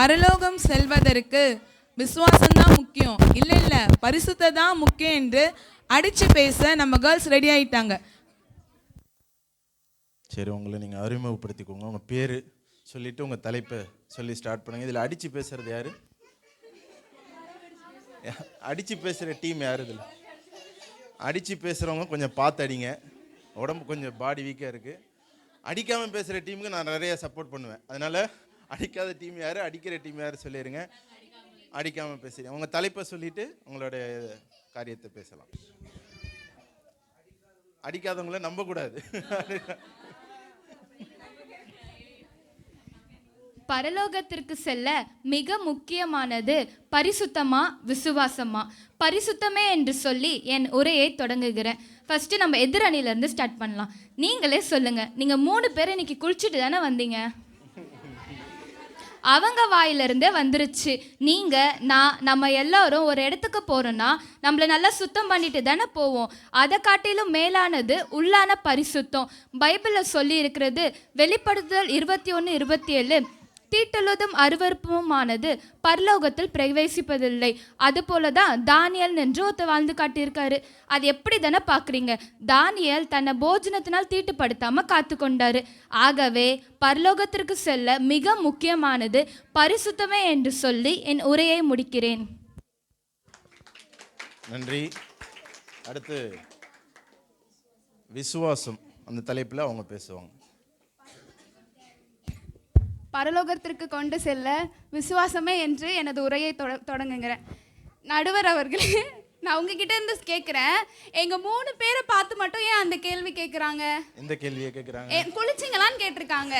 பரலோகம் செல்வதற்கு விசுவாசம்தான் முக்கியம், இல்லை இல்லை பரிசுத்த தான் முக்கியம் என்று அடிச்சு பேச நம்ம கேர்ள்ஸ் ரெடி ஆயிட்டாங்க. சரி, உங்களை நீங்கள் அறிமுகப்படுத்திக்கோங்க. உங்கள் பேர் சொல்லிவிட்டு உங்கள் தலைப்பை சொல்லி ஸ்டார்ட் பண்ணுங்கள். இதில் அடித்து பேசுகிறது யார்? அடித்து பேசுகிற டீம் யார்? இதில் அடித்து பேசுகிறவங்க கொஞ்சம் பார்த்து அடிங்க. உடம்பு கொஞ்சம் பாடி வீக்காக இருக்குது. அடிக்காமல் பேசுகிற டீமுக்கு நான் நிறைய சப்போர்ட் பண்ணுவேன். அதனால் அடிக்காத டீம் யார், அடிக்கிற டீம் யார் சொல்லிடுங்க. அடிக்காமல் பேசுகிறேன். உங்கள் தலைப்பை சொல்லிவிட்டு உங்களுடைய காரியத்தை பேசலாம். அடிக்காதவங்கள நம்பக்கூடாது. பரலோகத்திற்கு செல்ல மிக முக்கியமானது பரிசுத்தமா விசுவாசமா? பரிசுத்தமே என்று சொல்லி என் உரையை தொடங்குகிறேன். ஃபர்ஸ்ட் நம்ம எதிரணியிலேருந்து ஸ்டார்ட் பண்ணலாம். நீங்களே சொல்லுங்க, நீங்கள் 3 பேர் இன்னைக்கு குளிச்சுட்டு தானே வந்தீங்க? அவங்க வாயிலிருந்தே வந்துருச்சு. நம்ம எல்லாரும் ஒரு இடத்துக்கு போகிறோன்னா நம்மளை நல்லா சுத்தம் பண்ணிட்டு தானே போவோம். அதை காட்டிலும் மேலானது உள்ளான பரிசுத்தம். பைபிளில் சொல்லி இருக்கிறது வெளிப்படுத்துதல் 21:27, தீட்டுள்ளதும் அருவருப்புமானது பரலோகத்தில் பிரவேசிப்பதில்லை. அதுபோல தான் தானியல் என்று ஒருத்தர் வாழ்ந்து காட்டியிருக்காரு. அது எப்படி தானே பார்க்குறீங்க? தானியல் தன்னை போஜனத்தினால் தீட்டுப்படுத்தாமல் காத்து கொண்டாரு. ஆகவே பரலோகத்திற்கு செல்ல மிக முக்கியமானது பரிசுத்தமே என்று சொல்லி என் உரையை முடிக்கிறேன். நன்றி. அடுத்து விசுவாசம் அந்த தலைப்பில் அவங்க பேசுவாங்க. பரலோகத்திற்கு கொண்டு செல்ல விசுவாசமே என்று எனது உரையை தொடங்குகிறேன். நடுவர் அவர்களே, நான் உங்ககிட்ட இருந்து கேட்குறேன், எங்கள் 3 பேரை பார்த்து மட்டும் ஏன் அந்த கேள்வி கேட்குறாங்க? எந்த கேள்வியை கேட்குறாங்க? குளிச்சிங்களான்னு கேட்டிருக்காங்க.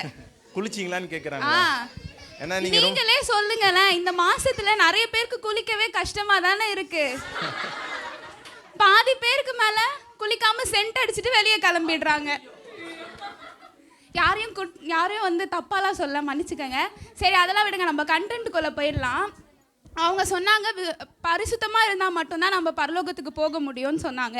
குளிச்சிங்களான்னு கேட்குறாங்க. நீங்களே சொல்லுங்களேன். இந்த மாசத்துல நிறைய பேருக்கு குளிக்கவே கஷ்டமா தானே இருக்கு. பாதி பேருக்கு மேல குளிக்காம சென்ட் அடிச்சுட்டு வெளியே கிளம்பிடுறாங்க. யாரையும் வந்து தப்பாலாம் சொல்ல மன்னிச்சுக்கங்க. சரி, அதெல்லாம் விடுங்க, நம்ம கண்டென்ட்டுக்குள்ளே போயிடலாம். அவங்க சொன்னாங்க பரிசுத்தமாக இருந்தால் மட்டும்தான் நம்ம பரலோகத்துக்கு போக முடியும்னு சொன்னாங்க.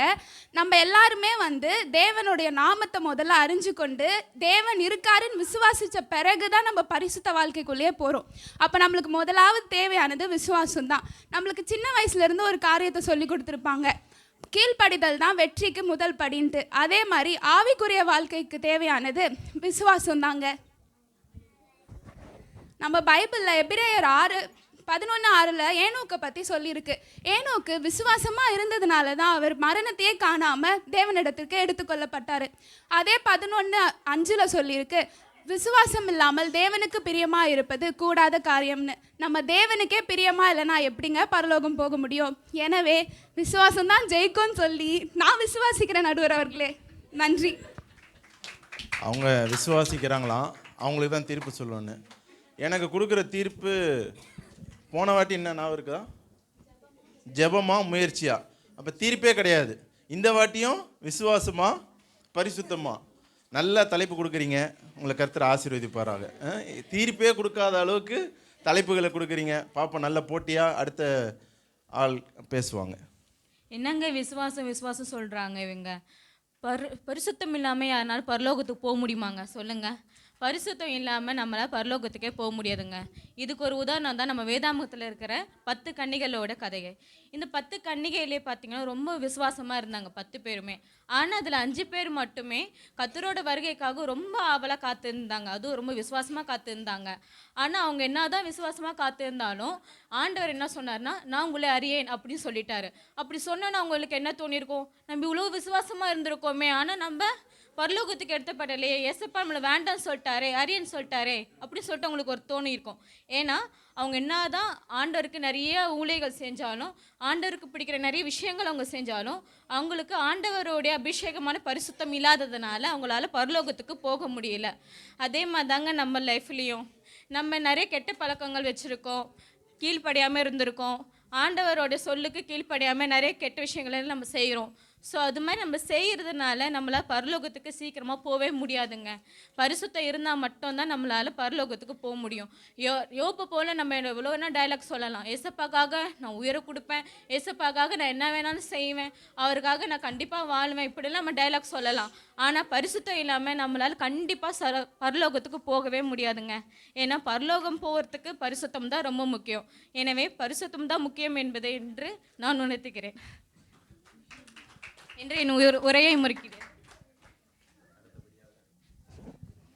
நம்ம எல்லாருமே வந்து தேவனுடைய நாமத்தை முதல்ல அறிஞ்சு கொண்டு தேவன் இருக்காருன்னு விசுவாசித்த பிறகு தான் நம்ம பரிசுத்த வாழ்க்கைக்குள்ளேயே போகிறோம். அப்போ நம்மளுக்கு முதலாவது தேவையானது விசுவாசம் தான். நம்மளுக்கு சின்ன வயசுலேருந்து ஒரு காரியத்தை சொல்லி கொடுத்துருப்பாங்க, கீழ்ப்படிதல் தான் வெற்றிக்கு முதல் படின்ட்டு. அதே மாதிரி ஆவிக்குரிய வாழ்க்கைக்கு தேவையானது விசுவாசம் தாங்க. நம்ம பைபிளில் எபிரேயர் 6:11 ஏனோக்கை பற்றி சொல்லியிருக்கு. ஏனோக்கு விசுவாசமாக இருந்ததுனால தான் அவர் மரணத்தையே காணாமல் தேவனிடத்திற்கு எடுத்துக்கொள்ளப்பட்டார். அதே 11:5 சொல்லியிருக்கு, விசுவாசம் இல்லாமல் தேவனுக்கு பிரியமாக இருப்பது கூடாத காரியம்னு. நம்ம தேவனுக்கே பிரியமாக இல்லைனா எப்படிங்க பரலோகம் போக முடியும்? எனவே விசுவாசம் தான் ஜெயிக்கும்னு சொல்லி நான் விசுவாசிக்கிறேன் நடுவர் அவர்களே. நன்றி. அவங்க விசுவாசிக்கிறாங்களாம், அவங்களுக்கு தான் தீர்ப்பு சொல்லணும்னு. எனக்கு கொடுக்குற தீர்ப்பு போன வாட்டி என்ன ஞாபகம் இருக்குதா? ஜெபமா முயற்சியா? அப்போ தீர்ப்பே கிடையாது. இந்த வாட்டியும் விசுவாசமா பரிசுத்தமா? நல்ல தலைப்பு கொடுக்குறீங்க, உங்களை கர்த்தர் ஆசீர்வதிப்பாராக. தீர்ப்பே கொடுக்காத அளவுக்கு தலைப்புகளை கொடுக்குறீங்க. பாப்பா நல்ல போட்டியாக அடுத்த ஆள் பேசுவாங்க. என்னங்க விசுவாசம் சொல்கிறாங்க இவங்க? பரிசுத்தம் இல்லாமல் யாருனாலும் பரலோகத்துக்கு போக முடியுமாங்க? சொல்லுங்கள். பரிசுத்தம் இல்லாமல் நம்மளால் பரலோகத்துக்கே போக முடியாதுங்க. இதுக்கு ஒரு உதாரணம் தான் நம்ம வேதாமத்தில் இருக்கிற 10 கன்னிகளோட கதையை. இந்த 10 கன்னிகையிலே பார்த்தீங்கன்னா ரொம்ப விசுவாசமாக இருந்தாங்க 10 பேருமே. ஆனால் அதில் 5 பேர் மட்டுமே கர்த்தரோட வருகைக்காக ரொம்ப ஆவலாக காத்திருந்தாங்க. அதுவும் ரொம்ப விசுவாசமாக காத்திருந்தாங்க. ஆனால் அவங்க என்ன தான் விசுவாசமாக காத்திருந்தாலும் ஆண்டவர் என்ன சொன்னார்னா, நான் உங்களை அறியேன் அப்படின்னு சொல்லிட்டாரு. அப்படி சொன்னோன்னா அவங்களுக்கு என்ன தோணியிருக்கும்? நம்ம இவ்வளோ விசுவாசமாக இருந்திருக்கோமே, ஆனால் நம்ம பரலோகத்துக்கு எடுத்தப்படலையே, எஸ்எப்பா நம்மளை வேண்டான்னு சொல்லிட்டாரே, அரியன்னு சொல்லிட்டாரே அப்படின்னு சொல்லிட்டு அவங்களுக்கு ஒரு தோணி இருக்கும். ஏன்னா அவங்க என்ன தான் ஆண்டவருக்கு நிறைய ஊழியர்கள் செஞ்சாலும், ஆண்டவருக்கு பிடிக்கிற நிறைய விஷயங்கள் அவங்க செஞ்சாலும், அவங்களுக்கு ஆண்டவருடைய அபிஷேகமான பரிசுத்தம் இல்லாததுனால அவங்களால பரலோகத்துக்கு போக முடியல. அதே மாதிரி தாங்க நம்ம லைஃப்லேயும் நம்ம நிறைய கெட்ட பழக்கங்கள் வச்சுருக்கோம், கீழ்ப்படியாமல் இருந்திருக்கோம். ஆண்டவரோட சொல்லுக்கு கீழ்ப்படியாமல் நிறைய கெட்ட விஷயங்களை நம்ம செய்கிறோம். ஸோ அது மாதிரி நம்ம செய்கிறதுனால நம்மளால் பரலோகத்துக்கு சீக்கிரமாக போகவே முடியாதுங்க. பரிசுத்தம் இருந்தால் மட்டும்தான் நம்மளால் பரலோகத்துக்கு போக முடியும். யோபு போல் நம்ம எவ்வளோனா டைலாக் சொல்லலாம். ஏசப்பாக்காக நான் உயிரை கொடுப்பேன், ஏசப்பாக்காக நான் என்ன வேணாலும் செய்வேன், அவருக்காக நான் கண்டிப்பாக வாழ்வேன், இப்படிலாம் நம்ம டைலாக் சொல்லலாம். ஆனால் பரிசுத்தம் இல்லாமல் நம்மளால் கண்டிப்பாக பரலோகத்துக்கு போகவே முடியாதுங்க. ஏன்னா பரலோகம் போகிறதுக்கு பரிசுத்தம் தான் ரொம்ப முக்கியம். எனவே பரிசுத்தம் தான் முக்கியம் என்பதை என்று நான் உணர்த்துகிறேன் என்று என் உரையை முறிக்கிறேன்.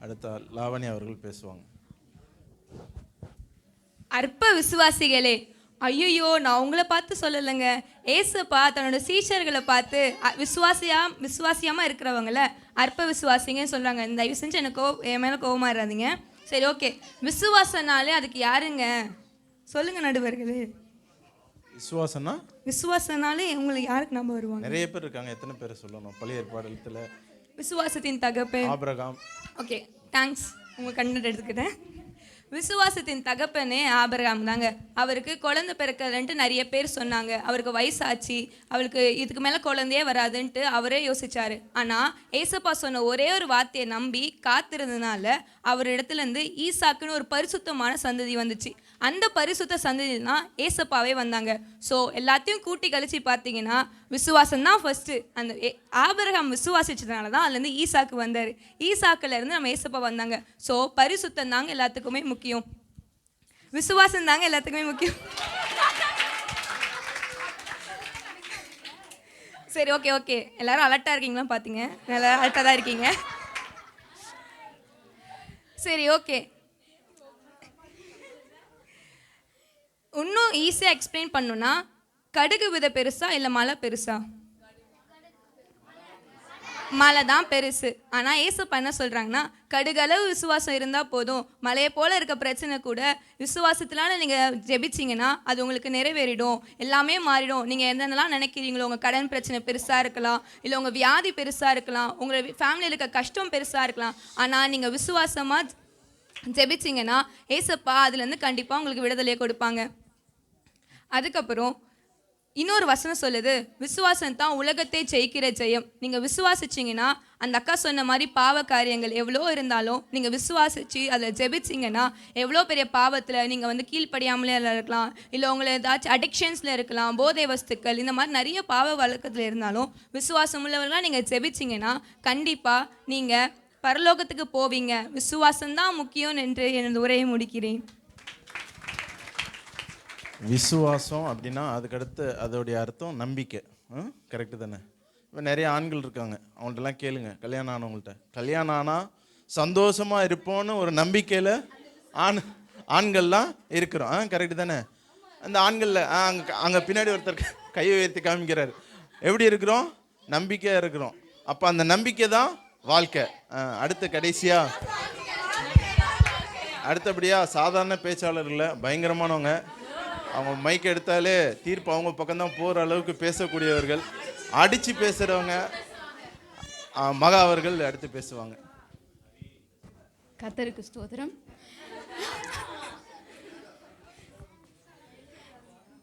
அடுத்த லாவணி அவர்கள் பேசுவாங்க. அற்ப விசுவாசிகளே, ஐயோ நான் உங்களை பார்த்து சொல்லலைங்க. ஏசப்பா தன்னோட சீஷர்களை பார்த்து விசுவாசியாமல் இருக்கிறவங்கள அற்ப விசுவாசிங்கன்னு சொல்கிறாங்க. இந்த தயவு செஞ்சு எனக்கு என் மேலே கோவமாக இராதீங்க. சரி, ஓகே. விசுவாசனாலே அதுக்கு யாருங்க சொல்லுங்க நடுவர்களே? விசுவாசனாலே உங்களுக்கு யாருக்கு நம்ம வருவாங்க? நிறைய பேர் இருக்காங்க. எத்தனை பேர் சொல்லணும்? பழைய ஏற்பாடுல விசுவாசத்தின் தகப்பன் ஆபிரகாம். ஓகே, தேங்க்ஸ், உங்கள் கண்ணு எடுத்துக்கிட்டேன். விசுவாசத்தின் தகப்பனே ஆபிரகாம் தாங்க. அவருக்கு குழந்தை பிறக்கலன்ட்டு நிறைய பேர் சொன்னாங்க. அவருக்கு வயசாச்சு, அவருக்கு இதுக்கு மேலே குழந்தையே வராதுன்ட்டு அவரே யோசிச்சாரு. ஆனால் ஏசப்பா சொன்ன ஒரே ஒரு வார்த்தையை நம்பி காத்திருந்ததுனால அவர் இடத்துலேருந்து ஈசாக்குன்னு ஒரு பரிசுத்தமான சந்ததி வந்துச்சு. அந்த பரிசுத்த சந்ததி தான் ஏசப்பாவே வந்தாங்க. ஸோ எல்லாத்தையும் கூட்டி கழிச்சு பார்த்தீங்கன்னா விசுவாசம் தான் ஃபஸ்ட்டு. அந்த ஆபிரகாம் விசுவாசிச்சதுனால தான் அதுலேருந்து ஈசாக்கு வந்தார். ஈசாக்குலேருந்து நம்ம ஏசப்பா வந்தாங்க. ஸோ பரிசுத்தம் தாங்க எல்லாத்துக்குமே முக்கியம். விசுவாசம் தாங்க எல்லாத்துக்குமே முக்கியம். சரி, ஓகே ஓகே, எல்லாரும் அலர்ட்டாக இருக்கீங்களா? பார்த்தீங்க, எல்லாரும் அலர்ட்டாக தான் இருக்கீங்க. சரி, ஓகே. இன்னும் ஈஸியாக எக்ஸ்பிளைன் பண்ணுன்னா, கடுகு விதை பெருசா இல்லை மலை பெருசா? மலை தான் பெருசு. ஆனால் ஏசப்பா என்ன சொல்கிறாங்கன்னா, கடுகளவு விசுவாசம் இருந்தால் போதும், மலையை போல் இருக்க பிரச்சனை கூட விசுவாசத்தினால நீங்கள் ஜெபிச்சிங்கன்னா அது உங்களுக்கு நிறைவேறிடும், எல்லாமே மாறிடும். நீங்கள் என்னென்னலாம் நினைக்கிறீங்களோ, உங்கள் கடன் பிரச்சனை பெருசாக இருக்கலாம், இல்லை உங்கள் வியாதி பெருசாக இருக்கலாம், உங்கள் ஃபேமிலியில் இருக்க கஷ்டம் பெருசாக இருக்கலாம். ஆனால் நீங்கள் விசுவாசமாக ஜெபிச்சிங்கன்னா ஏசப்பா அதுலேருந்து கண்டிப்பாக உங்களுக்கு விடுதலையை கொடுப்பாங்க. அதுக்கப்புறம் இன்னொரு வசனம் சொல்லுது, விசுவாசம் தான் உலகத்தை ஜெயிக்கிற ஜெயம். நீங்கள் விசுவாசிச்சிங்கன்னா அந்த அக்கா சொன்ன மாதிரி பாவ காரியங்கள் எவ்வளோ இருந்தாலும் நீங்கள் விசுவாசிச்சு அதில் ஜெபிச்சிங்கன்னா எவ்வளோ பெரிய பாவத்தில் நீங்கள் கீழ்ப்படியாமலே இருக்கலாம், இல்லை உங்களை ஏதாச்சும் அடிக்ஷன்ஸில் இருக்கலாம், போதை வஸ்துக்கள், இந்த மாதிரி நிறைய பாவ வழக்கத்தில் இருந்தாலும் விசுவாசம் உள்ளவர்களாக நீங்கள் ஜெபிச்சிங்கன்னா கண்டிப்பாக நீங்கள் பரலோகத்துக்கு போவீங்க. விசுவாசம்தான் முக்கியம் என்று எனது உரையை முடிக்கிறேன். விசுவாசம் அப்படின்னா அதுக்கடுத்து அதோடைய அர்த்தம் நம்பிக்கை. கரெக்டு தானே? இப்போ நிறைய ஆண்கள் இருக்காங்க, அவங்கள்ட்டலாம் கேளுங்க, கல்யாணம் ஆனவங்கள்ட்ட, கல்யாணம் ஆனால் சந்தோஷமாக இருப்போன்னு ஒரு நம்பிக்கையில் ஆண்கள்லாம் இருக்கிறோம். கரெக்டு தானே? அந்த ஆண்களில் அங்கே பின்னாடி ஒருத்தர் கையை உயர்த்தி காமிக்கிறார். எப்படி இருக்கிறோம்? நம்பிக்கையாக இருக்கிறோம். அப்போ அந்த நம்பிக்கை தான் வாழ்க்கை. அடுத்தபடியாக சாதாரண பேச்சாளர் இல்லை, பயங்கரமானவங்க. அவங்க மைக் எடுத்தாலே தீர்ப்பு அவங்க பக்கம்தான் போகிற அளவுக்கு பேசக்கூடியவர்கள், அடித்து பேசுகிறவங்க. மகா அவர்கள் அடுத்து பேசுவாங்க. கர்த்தருக்கு ஸ்தோத்திரம்.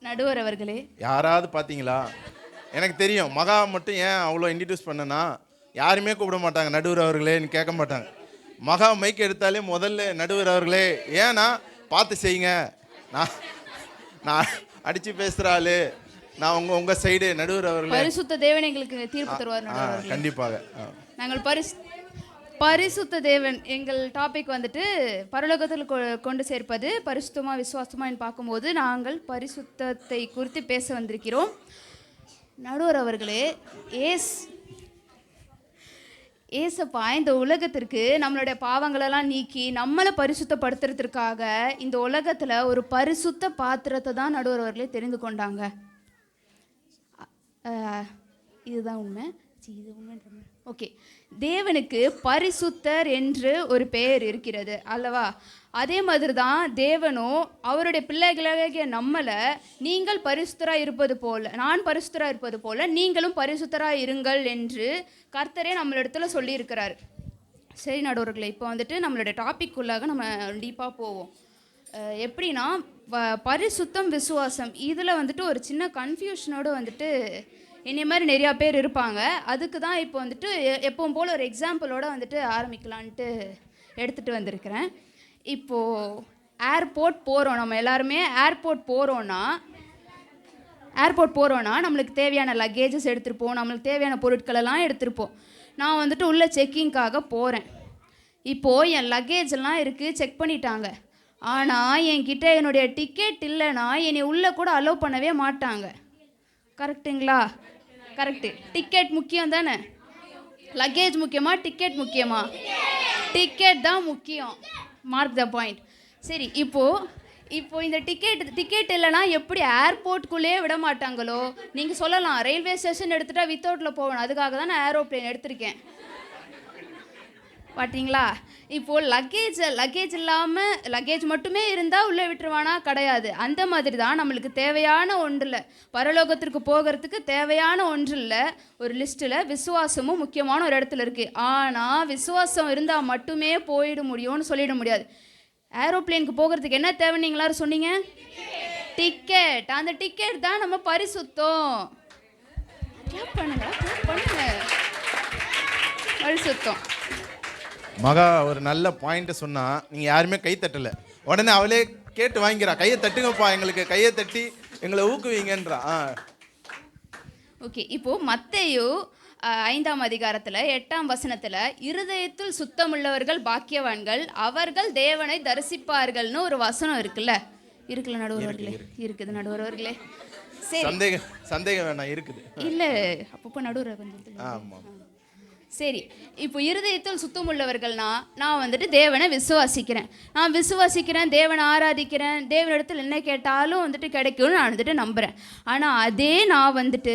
நடுவர் அவர்களே, யாராவது பார்த்தீங்களா? எனக்கு தெரியும், மகா மட்டும் ஏன் அவ்வளோ இன்ட்ரடியூஸ் பண்ணனா, யாருமே கூப்பிட மாட்டாங்க நடுவர் அவர்களேன்னு கேட்க மாட்டாங்க. மகா மைக் எடுத்தாலே முதல்ல நடுவர் அவர்களே, ஏன்னா பார்த்து செய்யுங்க, நான் அடித்து பேசுகிறாள், நான் உங்கள் சைடு நடுவர் அவர்களே. பரிசுத்த தேவன் எங்களுக்கு தீர்ப்பு தருவார். கண்டிப்பாக நாங்கள் பரிசுத்த தேவன் எங்கள் டாபிக் பரலோகத்தில் கொண்டு சேர்ப்பது பரிசுத்தமாக விசுவாசமாக பார்க்கும்போது நாங்கள் பரிசுத்தத்தை குறித்து பேச வந்திருக்கிறோம். நடுவர் அவர்களே, ஏசப்பா இந்த உலகத்திற்கு நம்மளுடைய பாவங்களெல்லாம் நீக்கி நம்மளை பரிசுத்தப்படுத்துறதுக்காக இந்த உலகத்தில் ஒரு பரிசுத்த பாத்திரத்தை தான் நடுவர் அவர்களே தெரிந்து கொண்டாங்க. இதுதான் உண்மை. இது உண்மைன்ற ஓகே. தேவனுக்கு பரிசுத்தர் என்று ஒரு பெயர் இருக்கிறது அல்லவா? அதே மாதிரி தான் தேவனும் அவருடைய பிள்ளைகளாகிய நம்மளை நீங்கள் பரிசுத்தராக இருப்பது போல், நான் பரிசுத்தராக இருப்பது போல் நீங்களும் பரிசுத்தராக இருங்கள் என்று கர்த்தரே நம்மளிடத்துல சொல்லியிருக்கிறார். சரி நடுவர்களே, இப்போ நம்மளுடைய டாபிக் உள்ளாக நம்ம டீப்பாக போவோம். எப்படின்னா பரிசுத்தம் விசுவாசம் இதில் ஒரு சின்ன கன்ஃபியூஷனோடு என்னைய மாதிரி நிறையா பேர் இருப்பாங்க. அதுக்கு தான் இப்போ வந்துட்டு எப்பவும் போல் ஒரு எக்ஸாம்பிளோட வந்துட்டு ஆரம்பிக்கலான்ட்டு எடுத்துகிட்டு வந்திருக்கிறேன். இப்போது ஏர்போர்ட் போகிறோம், நம்ம எல்லாருமே ஏர்போர்ட் போகிறோன்னா நம்மளுக்கு தேவையான லக்கேஜஸ் எடுத்துருப்போம், நம்மளுக்கு தேவையான பொருட்களெல்லாம் எடுத்துருப்போம். நான் வந்துட்டு உள்ளே செக்கிங்காக போகிறேன். இப்போது என் லக்கேஜ் எல்லாம் இருக்குது, செக் பண்ணிட்டாங்க. ஆனால் என்கிட்ட என்னுடைய டிக்கெட் இல்லைன்னா என்னை உள்ளே கூட அலோவ் பண்ணவே மாட்டாங்க. கரெக்டுங்களா? கரெக்டு. டிக்கெட் முக்கியம் தானே? லக்கேஜ் முக்கியமா டிக்கெட் முக்கியமா? டிக்கெட் தான் முக்கியம். Mark the point. சரி, இப்போது இந்த டிக்கெட் இல்லைன்னா எப்படி ஏர்போர்ட்டுக்குள்ளேயே விட மாட்டாங்களோ? நீங்கள் சொல்லலாம் ரயில்வே ஸ்டேஷன் எடுத்துகிட்டா வித்தவுட்டில் போகணும், அதுக்காக தான் நான் ஏரோப்ளேன் எடுத்திருக்கேன். பார்த்தீங்களா? இப்போது லக்கேஜ் இல்லாமல் லக்கேஜ் மட்டுமே இருந்தால் உள்ளே விட்டுருவானா? கிடையாது. அந்த மாதிரி தான் நம்மளுக்கு தேவையான ஒன்றில் பரலோகத்திற்கு போகிறதுக்கு தேவையான ஒன்றில் ஒரு லிஸ்ட்டில் விசுவாசமும் முக்கியமான ஒரு இடத்துல இருக்குது. ஆனால் விசுவாசம் இருந்தால் மட்டுமே போயிட முடியும்னு சொல்லிட முடியாது. ஏரோப்ளேனுக்கு போகிறதுக்கு என்ன தேவைன்னு நீங்க எல்லாரும் சொன்னீங்க? டிக்கெட். அந்த டிக்கெட் தான் நம்ம பரிசுத்தம். பண்ணுங்க பரிசுத்தம். மகா ஒரு நல்ல பாயிண்ட்டை சொன்னா நீங்கள் யாருமே கை தட்டலை. உடனே அவளே கேட்டு வாங்கிக்கிறா, கையை தட்டுங்கப்பா, எங்களுக்கு கையை தட்டி எங்களை ஊக்குவீங்கன்றா. ஓகே, இப்போது மத்தேயு 5ஆம் அதிகாரத்தில் 8ஆம் வசனத்தில் இருதயத்தில் சுத்தமுள்ளவர்கள் பாக்கியவான்கள், அவர்கள் தேவனை தரிசிப்பார்கள்னு ஒரு வசனம் இருக்குல்ல நடுவர்களே? இருக்குது நடுவர்களே. சரி, சந்தேகம் வேணாம், இருக்குது. இல்லை அப்பப்போ நடுவர் கொஞ்சம். ஆமாம். சரி, இப்போ இருதயத்தில் சுத்தமுள்ளவர்கள்னா நான் வந்துட்டு தேவனை விசுவாசிக்கிறேன், தேவனை ஆராதிக்கிறேன், தேவனிடத்தில் என்ன கேட்டாலும் வந்துட்டு கிடைக்கும்னு நான் வந்துட்டு நம்புகிறேன். ஆனால் அதே நான் வந்துட்டு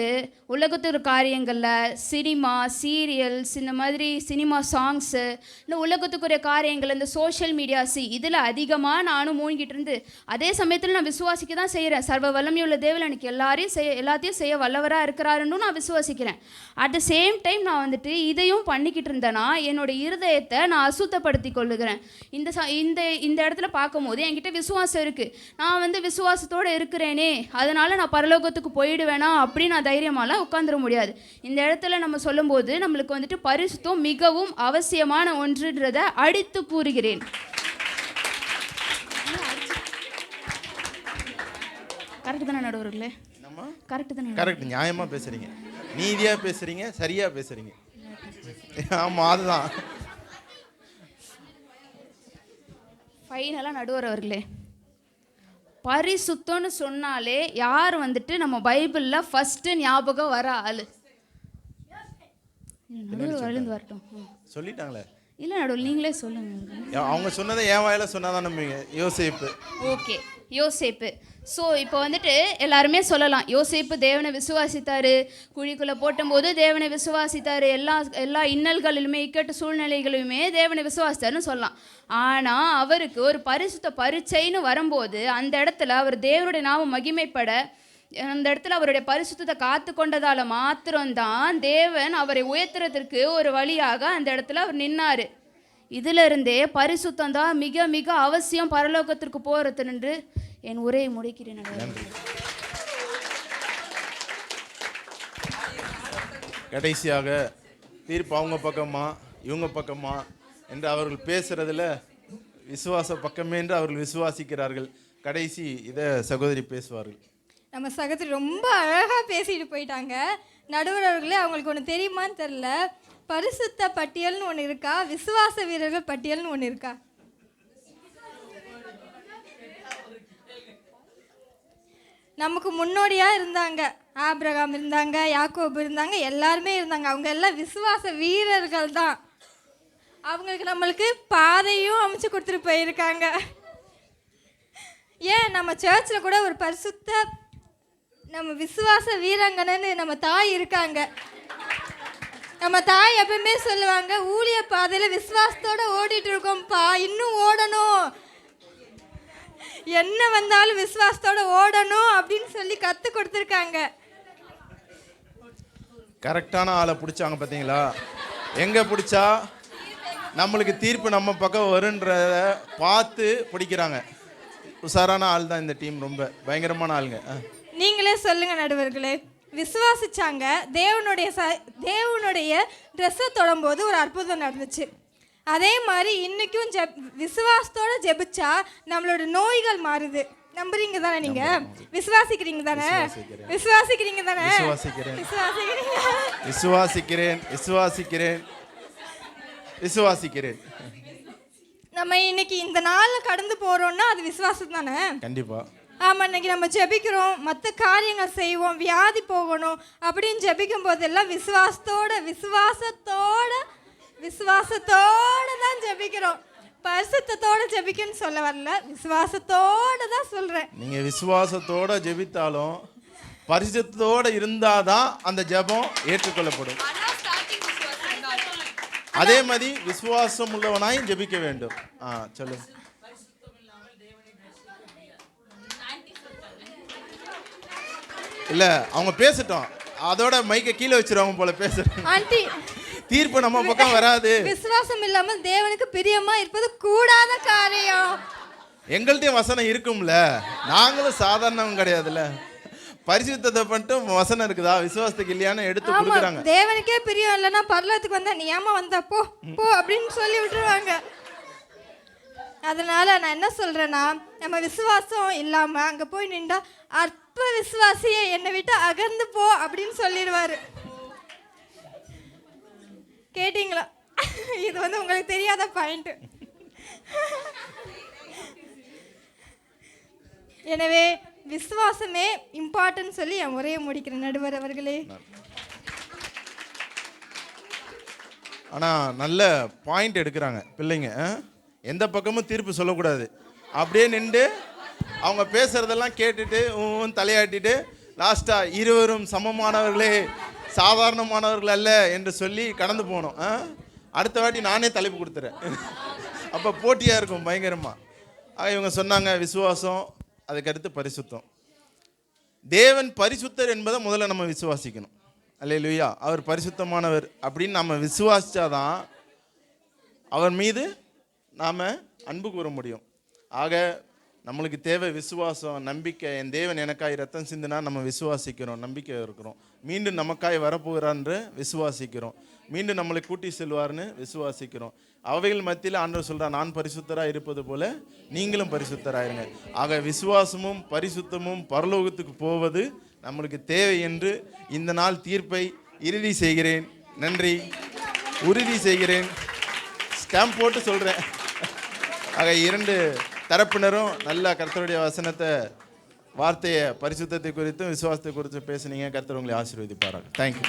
உலகத்தோட காரியங்களில் சினிமா, சீரியல்ஸ், இந்த மாதிரி சினிமா சாங்ஸு, இந்த உலகத்துக்குரிய காரியங்கள், இந்த சோஷியல் மீடியாஸ், இதில் அதிகமாக நானும் மூழ்கிட்டு இருந்து அதே சமயத்தில் நான் விசுவாசிக்க தான் செய்கிறேன். சர்வ வல்லமையுள்ள தேவன் எனக்கு எல்லாத்தையும் செய்ய வல்லவராக இருக்கிறாருன்னு நான் விசுவாசிக்கிறேன். அட் த சேம் டைம் நான் வந்துட்டு இதையும் பண்ணிக்கிட்டு இருந்தேன்னா என்னோட இருதயத்தை நான் அசுத்தப்படுத்தி கொள்ளுகிறேன். இந்த இடத்துல பார்க்கும்போது என்கிட்ட விசுவாசம் இருக்குது, நான் வந்து விசுவாசத்தோடு இருக்கிறேனே, அதனால் நான் பரலோகத்துக்கு போயிடுவேனா அப்படின்னு நான் தைரியமாலாம் உட்காந்துட முடியாது. இந்த இடத்துல நம்ம சொல்லும்போது நம்மளுக்கு வந்துட்டு பரிசுத்தம் மிகவும் அவசியமான ஒன்றுன்றதை அடித்து கூறுகிறேன். கரெக்டு தானே நடுவர்களே? கரெக்டு தானே? கரெக்ட். நியாயமாக பேசுகிறீங்க, நீதியாக பேசுகிறீங்க, சரியாக பேசுகிறீங்க. ஆமாம், அதுதான் ஃபைனலாக நடுவர் அவர்களே. பரிசுத்தம்னு சொன்னாலே யார் வந்துட்டு நம்ம பைபிளில் ஃபஸ்ட்டு ஞாபகம் வர ஆள்? நடுவர் வளர்ந்து வரட்டும். சொல்லிட்டாங்களே. இல்லை நடுவர் நீங்களே சொல்லுங்க. அவங்க சொன்னதை என் வாயில சொன்னாதான் நம்புவீங்க. யோசேப்பு. ஓகே, யோசேப்பு. ஸோ இப்போ வந்துட்டு எல்லாருமே சொல்லலாம் யோசேப்பு தேவனை விசுவாசித்தார், குழிக்குள்ளே போட்டும்போது தேவனை விசுவாசித்தார், எல்லா இன்னல்களிலுமே இக்கட்டு சூழ்நிலைகளுமே தேவனை விசுவாசித்தாருன்னு சொல்லலாம். ஆனால் அவருக்கு ஒரு பரிசுத்த பரீட்சைன்னு வரும்போது அந்த இடத்துல அவர் தேவனுடைய நாமம் மகிமைப்பட அந்த இடத்துல அவருடைய பரிசுத்தத்தை காத்து கொண்டதால் மாத்திரம்தான் தேவன் அவரை உயர்த்துறதுக்கு ஒரு வழியாக அந்த இடத்துல அவர் நின்னார். இதிலிருந்தே பரிசுத்தம் தான் மிக மிக அவசியம் பரலோகத்திற்கு போகிறது என்று என் உரையை முடிக்கிறேன். கடைசியாக தீர்ப்பு அவங்க பக்கமா இவங்க பக்கமா என்று அவர்கள் பேசுறதுல விசுவாச பக்கமே என்று அவர்கள் விசுவாசிக்கிறார்கள். கடைசி இதை சகோதரி பேசுவார்கள். நம்ம சகோதரி ரொம்ப அழகாக பேசிட்டு போயிட்டாங்க. நடுவர் அவர்களே, அவங்களுக்கு ஒன்று தெரியுமான்னு தெரில, பரிசுத்த பட்டியல்னு ஒன்று இருக்கா, விசுவாச வீரர்கள் பட்டியல்னு ஒன்று இருக்கா? நமக்கு முன்னோடியாக இருந்தாங்க, ஆபிரகாம் இருந்தாங்க, யாக்கோபு இருந்தாங்க, எல்லாருமே இருந்தாங்க. அவங்க எல்லாம் விசுவாச வீரர்கள் தான். அவங்களுக்கு நம்மளுக்கு பாதையும் அமைச்சு கொடுத்துட்டு போயிருக்காங்க. ஏன் நம்ம சர்ச்சில் கூட ஒரு பரிசுத்த நம்ம விசுவாச வீராங்கனைன்னு நம்ம தாய் இருக்காங்க. நம்ம தாய் எப்பவுமே சொல்லுவாங்க, ஊழிய பாதையில் விசுவாசத்தோடு ஓடிட்டு இருக்கோம்ப்பா, இன்னும் ஓடணும், என்ன வந்தாலும் விசுவாசத்தோட ஓடணும் அப்படின்னு சொல்லி கற்றுக் கொடுத்துருக்காங்க. கரெக்டான ஆளை பிடிச்சாங்க பார்த்தீங்களா? எங்கே பிடிச்சா நம்மளுக்கு தீர்ப்பு நம்ம பக்கம் வருன்றத பார்த்து பிடிக்கிறாங்க. உஷாரான ஆள் தான் இந்த டீம், ரொம்ப பயங்கரமான ஆளுங்க. நீங்களே சொல்லுங்க நடுவர்களே, விசுவாசிச்சாங்க. தேவனுடைய ட்ரெஸ்ஸை தொடும்போது ஒரு அற்புதம் நடந்துச்சு. அதே மாதிரி இன்றைக்கும் விசுவாசத்தோடு ஜெபிச்சா நம்மளோட நோய்கள் மாறுது. நம்புறீங்க தானே? நீங்க விசுவாசிக்கிறீங்க தானே? விசுவாசிக்கிறீங்க தானே? விசுவாசிக்கிறேன். நம்ம இன்னைக்கு இந்த நாள்ல கடந்து போறோம்னா அது விசுவாசம் தானே? கண்டிப்பா. ஆமா, இன்னைக்கு நம்ம ஜெபிக்கிறோம், மற்ற காரியங்கள் செய்வோம், வியாதி போகணும் அப்படின்னு ஜெபிக்கும் போதெல்லாம் விசுவாசத்தோட தான் ஜெபிக்கிறோம். பரிசுத்தத்தோட ஜெபிக்கன்னு சொல்ல வரல, விசுவாசத்தோட தான் சொல்றேன். நீங்க விசுவாசத்தோட ஜெபித்தாலும் பரிசுத்தத்தோட இருந்தாதான் அந்த ஜெபம் ஏற்றுக்கொள்ளப்படும். அதே மாதிரி விசுவாசம் உள்ளவனாயும் ஜெபிக்க வேண்டும். சொல்லுங்க. இல்ல அவங்க பேசட்டும், அதோட மைக்க கீழே வச்சிருவாங்க போல பேசுறாங்க. ஆண்டி, தீர்ப்பு நம்ம பக்கம் வராது. விசுவாசம் இல்லாமல் தேவனுக்கு பிரியமா இருப்பது கூடாத காரியம். எங்கள்கிட்டயும் வசனம் இருக்கும்ல, நாங்களும் சாதாரணம் கிடையாதுல்ல. பரிசுத்தத்தை பண்ணிட்டு வசனம் இருக்குதா, விசுவாசத்துக்கு இல்லையான்னு எடுத்து கொடுக்குறாங்க. தேவனுக்கே பிரியம் இல்லைன்னா பரலோகத்துக்கு வந்தா நீ ஏமா வந்த போ அப்படின்னு சொல்லி விட்டுருவாங்க. அதனால நான் என்ன சொல்றேன்னா, நம்ம விசுவாசம் இல்லாம அங்க போய் நின்றா அற்ப விசுவாசியை என்னை விட்டு அகர்ந்து போ அப்படின்னு சொல்லிடுவாரு. கேட்டீங்களா? இது உங்களுக்கு தெரியாத பாயிண்ட். எனவே விசுவாசமே இம்பார்ட்டன்ட் சொல்லி என் உரையை முடிக்கிறேன் நடுவர் அவர்களே. ஆனா நல்ல பாயிண்ட் எடுக்கிறாங்க பிள்ளைங்க. எந்த பக்கமும் தீர்ப்பு சொல்லக்கூடாது. அப்படியே நின்று அவங்க பேசுறதெல்லாம் கேட்டுட்டு தலையாட்டிட்டு லாஸ்டா இருவரும் சமமானவர்களே, சாதாரணமானவர்கள் அல்ல என்று சொல்லி கடந்து போகணும். அடுத்த வாட்டி நானே தலைப்பு கொடுத்துறேன். அப்போ போட்டியாக இருக்கும் பயங்கரமாக. ஆக இவங்க சொன்னாங்க விசுவாசம், அதுக்கடுத்து பரிசுத்தம். தேவன் பரிசுத்தர் என்பதை முதல்ல நம்ம விசுவாசிக்கணும். அல்லேலூயா. அவர் பரிசுத்தமானவர் அப்படின்னு நம்ம விசுவாசிச்சாதான் அவர் மீது நாம் அன்பு கூற முடியும். ஆக நம்மளுக்கு தேவை விசுவாசம், நம்பிக்கை. என் தேவன் எனக்காய் ரத்தம் சிந்தினா நம்ம விசுவாசிக்கிறோம், நம்பிக்கை இருக்கிறோம். மீண்டும் நமக்காய் வரப்போகிறான்னு விசுவாசிக்கிறோம். மீண்டும் நம்மளை கூட்டி செல்வார்னு விசுவாசிக்கிறோம். அவைகள் மத்தியில் ஆண்டவர் சொல்கிறார், நான் பரிசுத்தராக இருப்பது போல நீங்களும் பரிசுத்தராயிருங்க. ஆக விசுவாசமும் பரிசுத்தமும் பரலோகத்துக்கு போவது நம்மளுக்கு தேவை என்று இந்த நாள் தீர்ப்பை இறுதி செய்கிறேன். நன்றி. உறுதி செய்கிறேன். ஸ்டாம்ப் போட்டு சொல்கிறேன். ஆக இரண்டு தரப்பினரும் நல்ல கர்த்தருடைய வசனத்தை, வார்த்தையை, பரிசுத்தத்தை குறித்தும் விசுவாசத்தை குறித்தும் பேசுனீங்க. கர்த்தர் உங்களை ஆசீர்வதிப்பார்கள். தேங்க்யூ.